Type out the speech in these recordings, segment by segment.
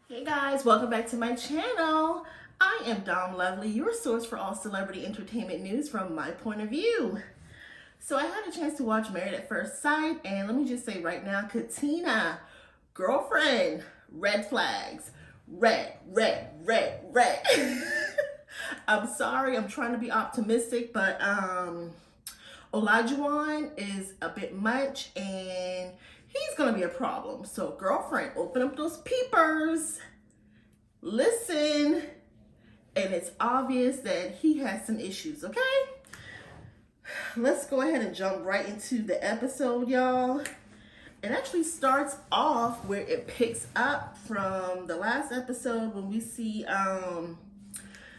Hey guys, welcome back to my channel. I am Dom Lovely, your source for all celebrity entertainment news from my point of view. So I had a chance to watch Married at First Sight, and let me just say right now, Katina, girlfriend, red flags. Red, red, red, red. I'm sorry, I'm trying to be optimistic, but Olajuwon is a bit much and he's gonna be a problem. So girlfriend, open up those peepers, listen, and it's obvious that he has some issues, okay? Let's go ahead and jump right into the episode, y'all. It actually starts off where it picks up from the last episode when we see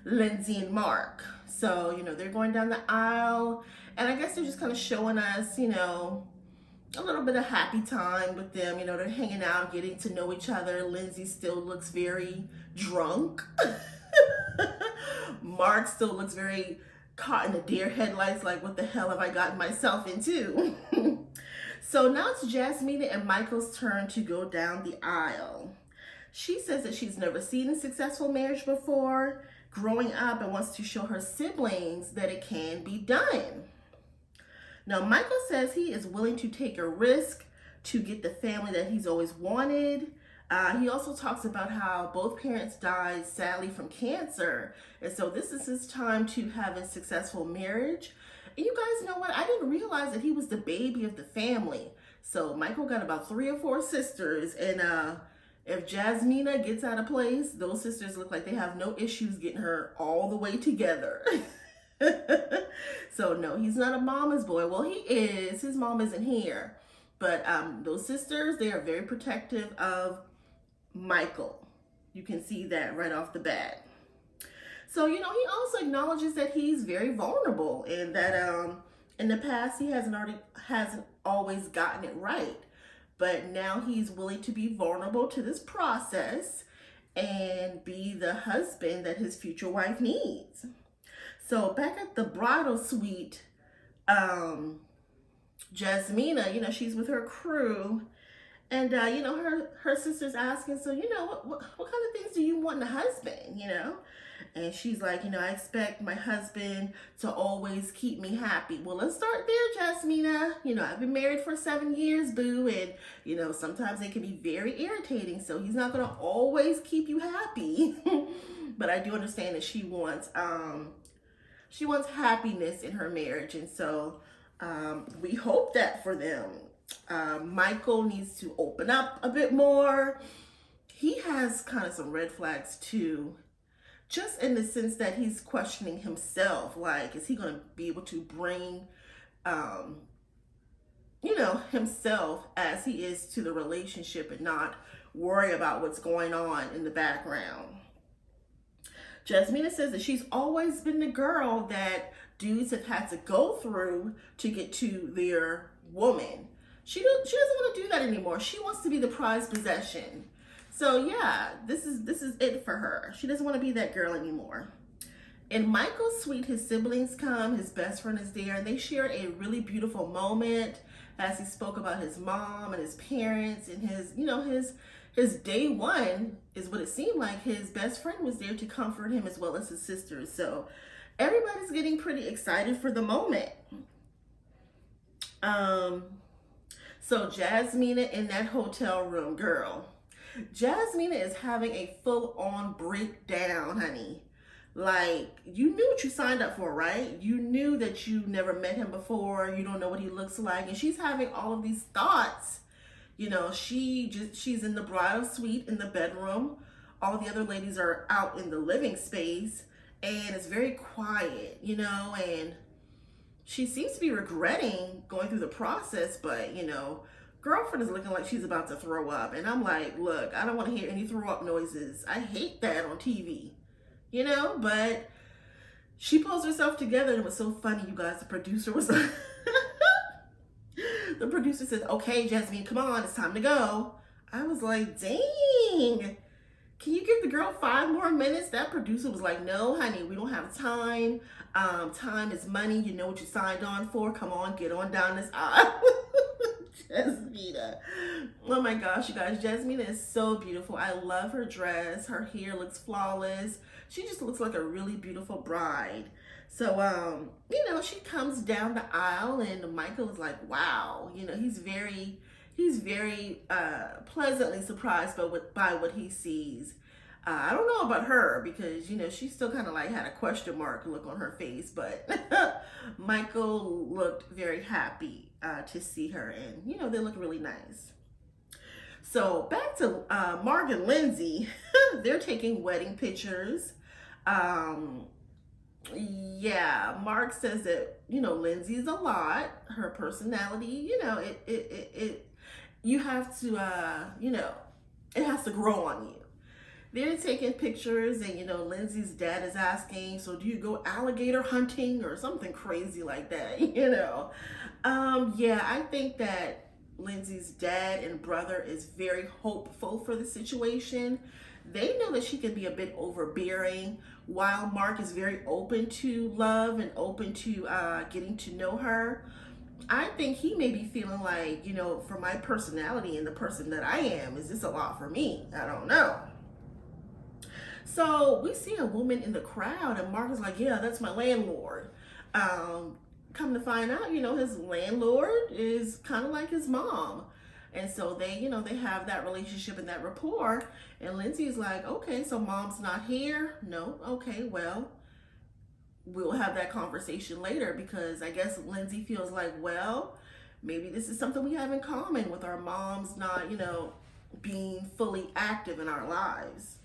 Lindsay and Mark. So, they're going down the aisle, and I guess they're just kind of showing us, a little bit of happy time with them. They're hanging out, getting to know each other. Lindsay still looks very drunk. Mark still looks very caught in the deer headlights, like, what the hell have I gotten myself into? So now it's Jasmina and Michaels' turn to go down the aisle. She says that she's never seen a successful marriage before, growing up, and wants to show her siblings that it can be done. Now, Michael says he is willing to take a risk to get the family that he's always wanted. He also talks about how both parents died, sadly, from cancer. And so this is his time to have a successful marriage. And you guys know what? I didn't realize that he was the baby of the family. So Michael got about 3 or 4 sisters. And if Jasmina gets out of place, those sisters look like they have no issues getting her all the way together. So no, he's not a mama's boy. Well, he is. His mom isn't here. But those sisters, they are very protective of Michael. You can see that right off the bat. So, he also acknowledges that he's very vulnerable and that in the past he hasn't always gotten it right. But now he's willing to be vulnerable to this process and be the husband that his future wife needs. So back at the bridal suite, Jasmina, she's with her crew, and her sister's asking, so what kind of things do you want in a husband, And she's like, I expect my husband to always keep me happy. Well, let's start there, Jasmina. I've been married for 7 years, boo, and sometimes they can be very irritating. So he's not gonna always keep you happy. But I do understand that she wants happiness in her marriage, and so we hope that for them. Michael needs to open up a bit more. He has kind of some red flags too, just in the sense that he's questioning himself. Like, is he going to be able to bring, himself as he is to the relationship and not worry about what's going on in the background? Jasmina says that she's always been the girl that dudes have had to go through to get to their woman. She doesn't want to do that anymore. She wants to be the prized possession. So yeah, this is it for her. She doesn't want to be that girl anymore. In Michael's suite, his siblings come, his best friend is there, and they share a really beautiful moment as he spoke about his mom and his parents and his day one is what it seemed like. His best friend was there to comfort him as well as his sisters. So everybody's getting pretty excited for the moment. So Jasmina in that hotel room, girl. Jasmina is having a full-on breakdown, honey. Like, you knew what you signed up for, right? You knew that you never met him before. You don't know what he looks like. And she's having all of these thoughts. She's in the bridal suite in the bedroom. All the other ladies are out in the living space. And it's very quiet, and she seems to be regretting going through the process, but, girlfriend is looking like she's about to throw up. And I'm like, look, I don't want to hear any throw up noises. I hate that on TV, but she pulls herself together, and it was so funny, you guys. The producer was like, the producer says, okay, Jasmine, come on, it's time to go. I was like, dang. Can you give the girl 5 more minutes? That producer was like, no, honey, we don't have time. Time is money. You know what you signed on for. Come on, get on down this aisle. Jasmina. Oh my gosh, you guys, Jasmina is so beautiful. I love her dress. Her hair looks flawless. She just looks like a really beautiful bride. So, she comes down the aisle and Michael is like, wow, he's very pleasantly surprised by what he sees. I don't know about her because, she still kind of like had a question mark look on her face, but Michael looked very happy to see her, and, they look really nice. So back to Mark and Lindsay. They're taking wedding pictures. Yeah, Mark says that, Lindsay's a lot. Her personality, you have to, it has to grow on you. They're taking pictures, and Lindsay's dad is asking, so do you go alligator hunting or something crazy like that? Yeah, I think that Lindsay's dad and brother is very hopeful for the situation. They know that she can be a bit overbearing, while Mark is very open to love and open to getting to know her. I think he may be feeling like, for my personality and the person that I am, is this a lot for me? I don't know. So we see a woman in the crowd, and Mark is like, yeah, that's my landlord. Come to find out, his landlord is kind of like his mom. And so they have that relationship and that rapport. And Lindsay's like, okay, so mom's not here? No? Okay, well, we'll have that conversation later, because I guess Lindsay feels like, well, maybe this is something we have in common with our moms not, being fully active in our lives.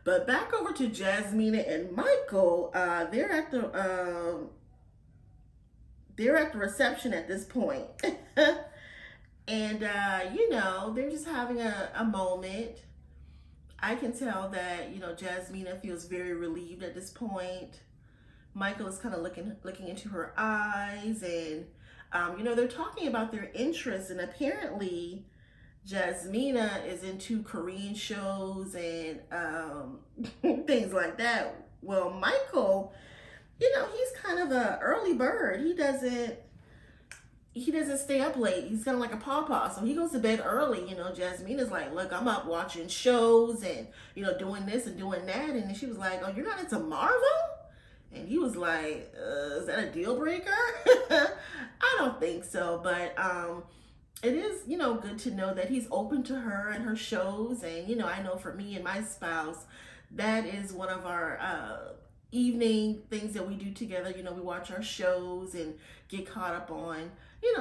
But back over to Jasmina and Michael, they're at the reception at this point. And, they're just having a moment. I can tell that, Jasmina feels very relieved at this point. Michael is kind of looking into her eyes, and, they're talking about their interests, and apparently Jasmina is into Korean shows and things like that. Well, Michael, he's kind of an early bird. He doesn't stay up late. He's kind of like a pawpaw, so he goes to bed early. Jasmina's like, look, I'm up watching shows and, doing this and doing that. And then she was like, oh, you're not into Marvel? And he was like, is that a deal breaker? I don't think so, but it is, good to know that he's open to her and her shows. And, I know for me and my spouse, that is one of our evening things that we do together. We watch our shows and get caught up on,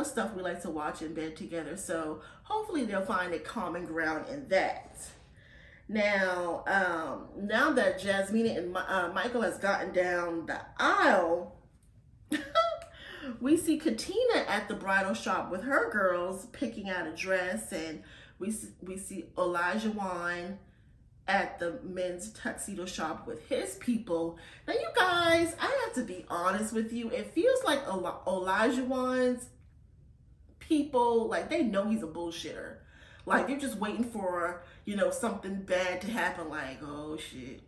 stuff we like to watch in bed together. So hopefully they'll find a common ground in that. Now, now that Jasmina and Michael has gotten down the aisle, we see Katina at the bridal shop with her girls picking out a dress, and we see Olajuwon at the men's tuxedo shop with his people. Now, you guys, I have to be honest with you. It feels like Olajuwon's people, like, they know he's a bullshitter. Like, they're just waiting for, something bad to happen, like, oh, shit.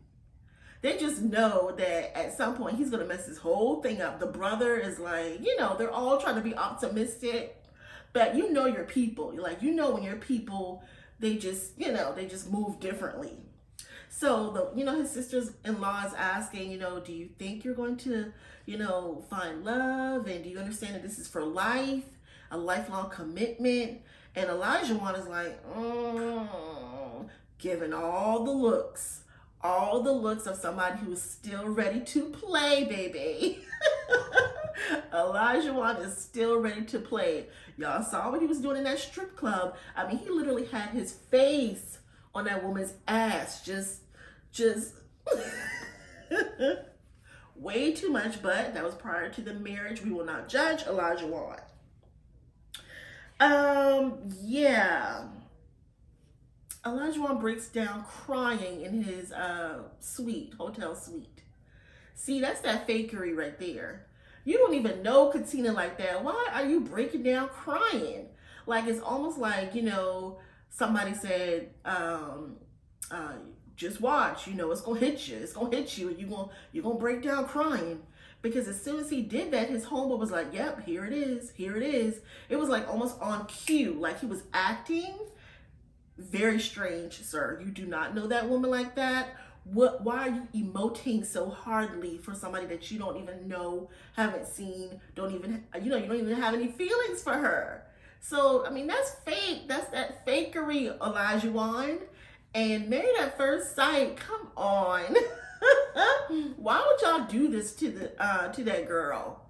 They just know that at some point he's going to mess this whole thing up. The brother is like, they're all trying to be optimistic, but your people. Like, when your people, they just move differently. So, his sister-in-law is asking, do you think you're going to, find love? And do you understand that this is for life, a lifelong commitment? And Olajuwon is like, giving all the looks of somebody who's still ready to play, baby. Olajuwon is still ready to play. Y'all saw what he was doing in that strip club. I mean, he literally had his face on that woman's ass. Just way too much, but that was prior to the marriage. We will not judge Olajuwon. Yeah. Olajuwon breaks down crying in his hotel suite. See, that's that fakery right there. You don't even know Katina like that. Why are you breaking down crying? Like, it's almost like, somebody said, just watch, you know, it's gonna hit you. It's gonna hit you, and you're gonna break down crying. Because as soon as he did that, his homeboy was like, yep, here it is, here it is. It was like almost on cue, like he was acting. Very strange, sir. You do not know that woman like that. Why are you emoting so hardly for somebody that you don't even know, haven't seen, don't even, you don't even have any feelings for her? So, I mean, that's fake. That's that fakery, Olajuwon. And married at first sight, come on. Why would y'all do this to that girl?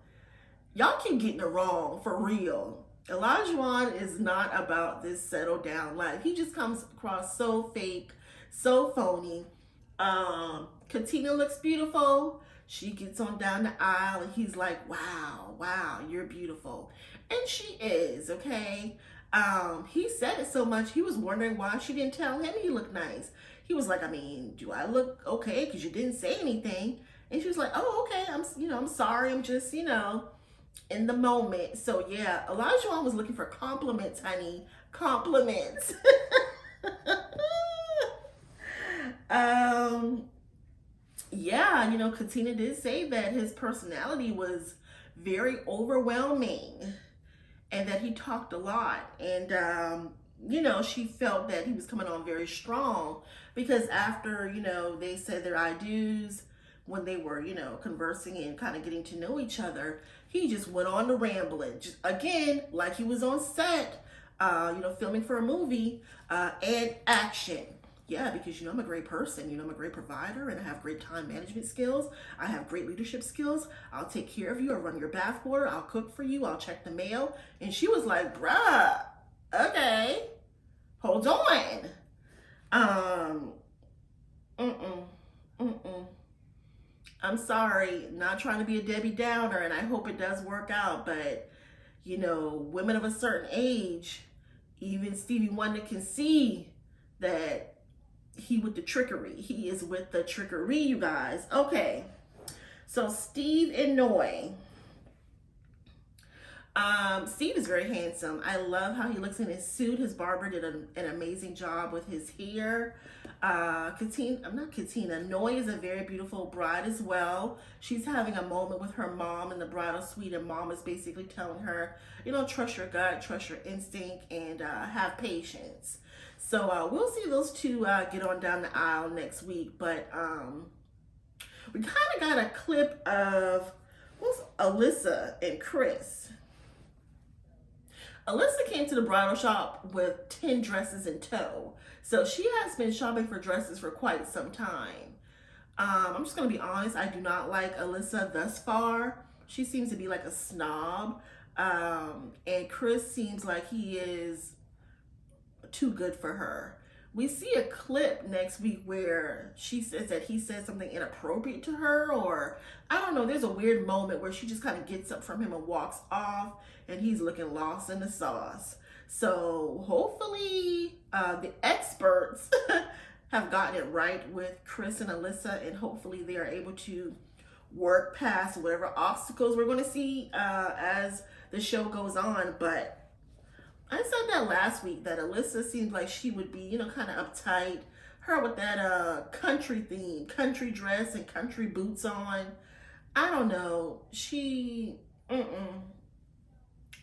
Y'all keep getting it wrong, for real. Olajuwon is not about this settle down life. He just comes across so fake, so phony. Katina looks beautiful. She gets on down the aisle and he's like, wow, wow, you're beautiful. And she is, okay? He said it so much, he was wondering why she didn't tell him he looked nice. He was like, I mean, do I look okay? Because you didn't say anything. And she was like, oh, okay, I'm sorry. I'm just, in the moment. So yeah, Olajuwon was looking for compliments, honey. Compliments. Yeah, Katina did say that his personality was very overwhelming and that he talked a lot. And, she felt that he was coming on very strong because after, they said their I do's, when they were, conversing and kind of getting to know each other, he just went on to rambling. Just, again, like he was on set, filming for a movie, and action. Yeah, because, I'm a great person. I'm a great provider and I have great time management skills. I have great leadership skills. I'll take care of you. I'll run your bath water. I'll cook for you. I'll check the mail. And she was like, bruh, okay, hold on. I'm sorry, not trying to be a Debbie Downer, and I hope it does work out, but, women of a certain age, even Stevie Wonder can see that he with the trickery. He is with the trickery, you guys. Okay, so Steve and Noi. Steve is very handsome. I love how he looks in his suit. His barber did an amazing job with his hair. Noi is a very beautiful bride as well. She's having a moment with her mom in the bridal suite, and mom is basically telling her, trust your gut, trust your instinct, and have patience. So we'll see those two get on down the aisle next week. But we kind of got a clip of Alyssa and Chris. Alyssa came to the bridal shop with 10 dresses in tow. So she has been shopping for dresses for quite some time. I'm just going to be honest. I do not like Alyssa thus far. She seems to be like a snob. And Chris seems like he is too good for her. We see a clip next week where she says that he said something inappropriate to her, or I don't know, there's a weird moment where she just kind of gets up from him and walks off and he's looking lost in the sauce. So hopefully the experts have gotten it right with Chris and Alyssa, and hopefully they are able to work past whatever obstacles we're going to see as the show goes on. But I said that last week, that Alyssa seemed like she would be, kind of uptight. Her with that country theme, country dress and country boots on. I don't know.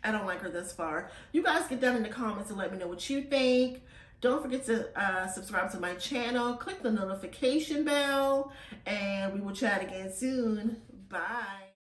I don't like her thus far. You guys get down in the comments and let me know what you think. Don't forget to subscribe to my channel. Click the notification bell. And we will chat again soon. Bye.